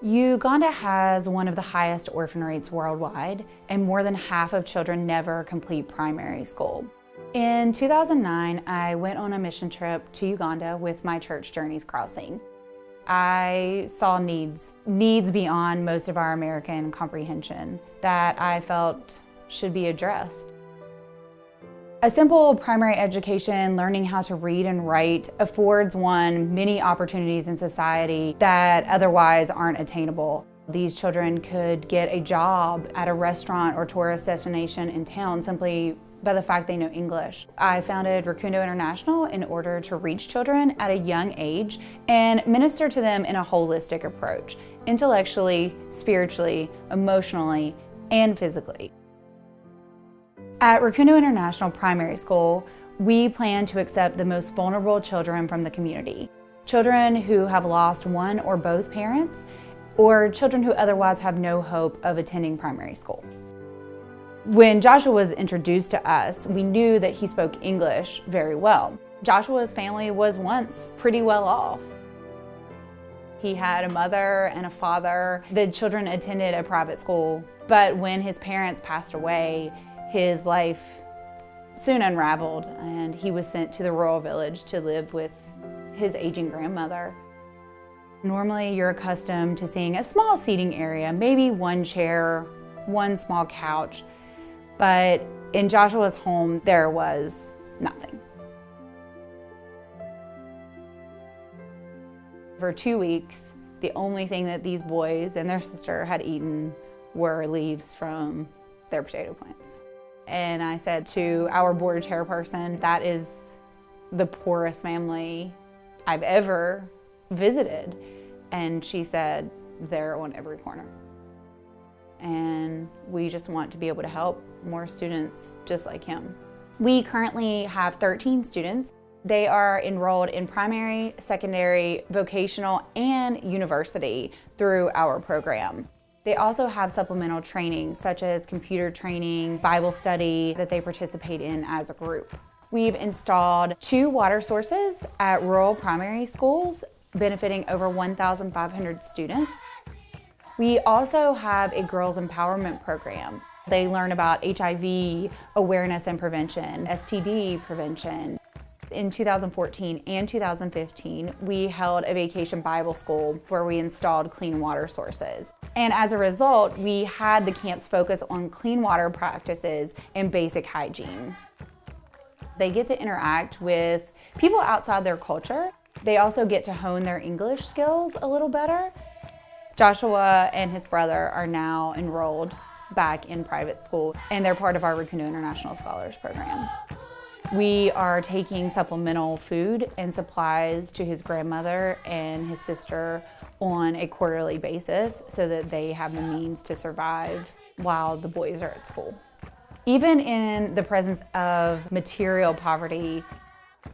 Uganda has one of the highest orphan rates worldwide, and more than half of children never complete primary school. In 2009, I went on a mission trip to Uganda with my church Journeys Crossing. I saw needs beyond most of our American comprehension that I felt should be addressed. A simple primary education, learning how to read and write, affords one many opportunities in society that otherwise aren't attainable. These children could get a job at a restaurant or tourist destination in town simply by the fact they know English. I founded Rukundo International in order to reach children at a young age and minister to them in a holistic approach, intellectually, spiritually, emotionally, and physically. At Rukundo International Primary School, we plan to accept the most vulnerable children from the community. Children who have lost one or both parents, or children who otherwise have no hope of attending primary school. When Joshua was introduced to us, we knew that he spoke English very well. Joshua's family was once pretty well off. He had a mother and a father. The children attended a private school, but when his parents passed away, his life soon unraveled, and he was sent to the rural village to live with his aging grandmother. Normally, you're accustomed to seeing a small seating area, maybe one chair, one small couch, but in Joshua's home, there was nothing. For 2 weeks, the only thing that these boys and their sister had eaten were leaves from their potato plants. And I said to our board chairperson, that is the poorest family I've ever visited. And she said, they're on every corner. And we just want to be able to help more students just like him. We currently have 13 students. They are enrolled in primary, secondary, vocational, and university through our program. They also have supplemental training, such as computer training, Bible study, that they participate in as a group. We've installed 2 water sources at rural primary schools, benefiting over 1,500 students. We also have a girls empowerment program. They learn about HIV awareness and prevention, STD prevention. In 2014 and 2015, we held a vacation Bible school where we installed clean water sources. And as a result, we had the camps focus on clean water practices and basic hygiene. They get to interact with people outside their culture. They also get to hone their English skills a little better. Joshua and his brother are now enrolled back in private school, and they're part of our Rukundo International Scholars Program. We are taking supplemental food and supplies to his grandmother and his sister on a quarterly basis so that they have the means to survive while the boys are at school. Even in the presence of material poverty,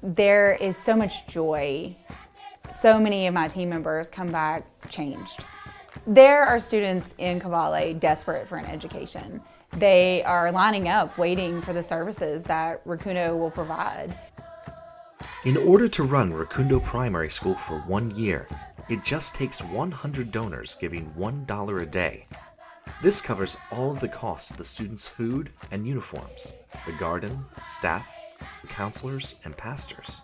there is so much joy. So many of my team members come back changed. There are students in Kabale desperate for an education. They are lining up, waiting for the services that Rukundo will provide. In order to run Rukundo Primary School for 1 year, it just takes 100 donors giving $1 a day. This covers all of the costs of the students' food and uniforms, the garden, staff, counselors, and pastors.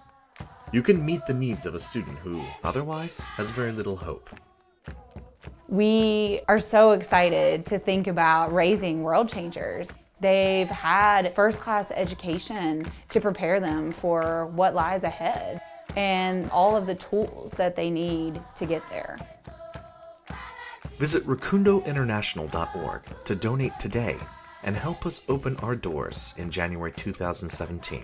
You can meet the needs of a student who otherwise has very little hope. We are so excited to think about raising world changers. They've had first-class education to prepare them for what lies ahead and all of the tools that they need to get there. Visit rukundointernational.org to donate today and help us open our doors in January 2017.